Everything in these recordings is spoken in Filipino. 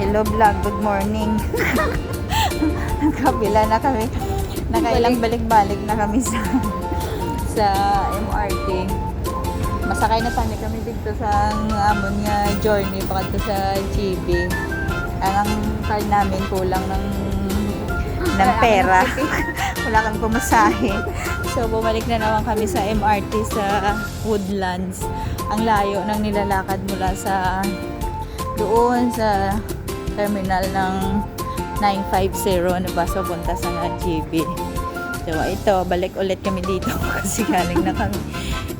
Hello vlog, good morning. Kabila na kami. Nakailang balik-balik na kami sa MRT. Masakay na sana kami dito sa amon nga journey pakadto sa GB. Ang card namin kulang ng pera. Wala kang pumasahe. So bumalik na naman kami sa MRT sa Woodlands. Ang layo ng nilalakad mula sa doon sa terminal ng 950 na bus papunta sa GB. So ito, balik ulit kami dito kasi galing na kami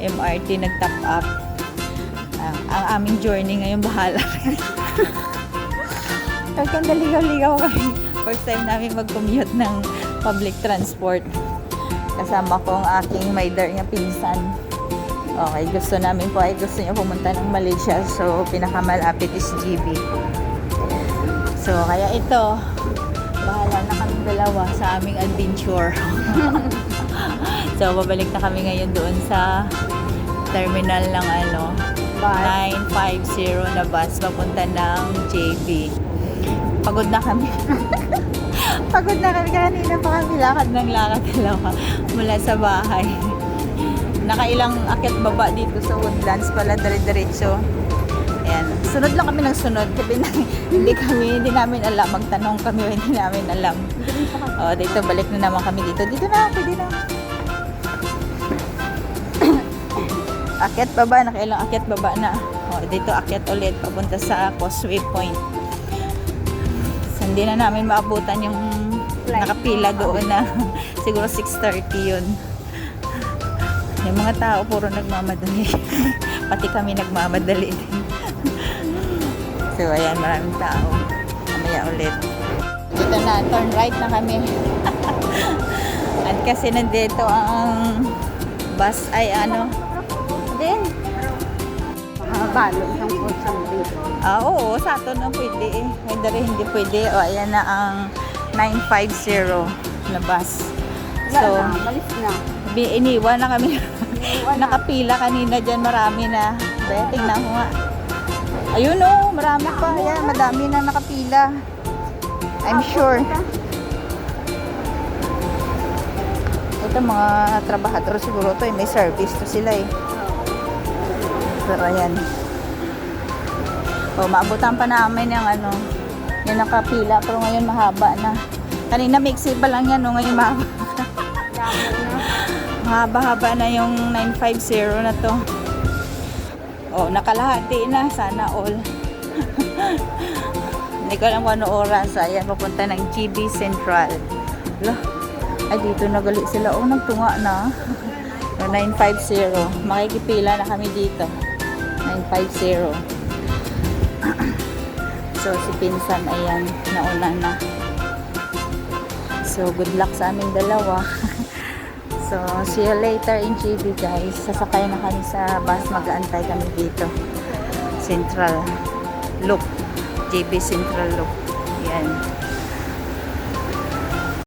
MRT, nag-top up. Ang aming journey ngayon bahala. Kagkang daligaw-ligaw kami. First time namin mag-commute ng public transport. Kasama ko ang aking maider nga pinsan. Okay, gusto niya pumunta ng Malaysia. So, pinakamalapit is GB. So, kaya ito, bahala na kami dalawa sa aming adventure. So, babalik na kami ngayon doon sa terminal ng 950 na bus papunta ng JB. Pagod na kami. Pagod na kami. Kanina pa kami lakad dalawa mula sa bahay. Nakailang akyat baba dito sa Woodlands pala, dire-diretso. Ayan. Sunod lang kami ng sunod. Hindi namin alam. Magtanong kami, hindi namin alam. O, dito, balik na naman kami dito. Dito na, pwede na. Akyat baba, nakailang akyat baba na. O, dito, akyat ulit. Papunta sa Causeway Point. So, hindi na namin maabutan yung nakapila doon na siguro 6:30 yun. Yung mga tao puro nagmamadali. Pati kami nagmamadali din. So ayan, maraming tao. Mamaya ulit. Dito na, turn right na kami. At kasi nandito ang bus ay din. Balong ng putsang dito. Oo, sa ato na pwede eh. Hindi pwede. O, ayan na ang 950 na bus. So, malis na. Iniwan na kami. Nakapila kanina dyan, marami na. Dahil tingnan ko nga. Ayun o, marami pa. Ayan, madami na nakapila. I'm sure. Ito mga trabahador siguro to, may service to sila eh. Pero ayan. O, maabutan pa namin yung yung nakapila. Pero ngayon mahaba na. Kanina mixi pa lang yan, no? Ngayon mahaba. Mahaba-haba na yung 950 na to. Oh, nakalahati na. Sana all. Hindi ko alam kung ano oras. Ayan, papunta ng GB Central. Ay, dito nagali sila. Oh, nagtunga na. 950. Makikipila na kami dito. 950. So, si Pinsan, ayan, nauna na. So, good luck sa aming dalawa. So, see you later in GB guys. Sasakay na kami sa bus. Mag-aantay kami dito. Central Loop. GB Central Loop. Yan.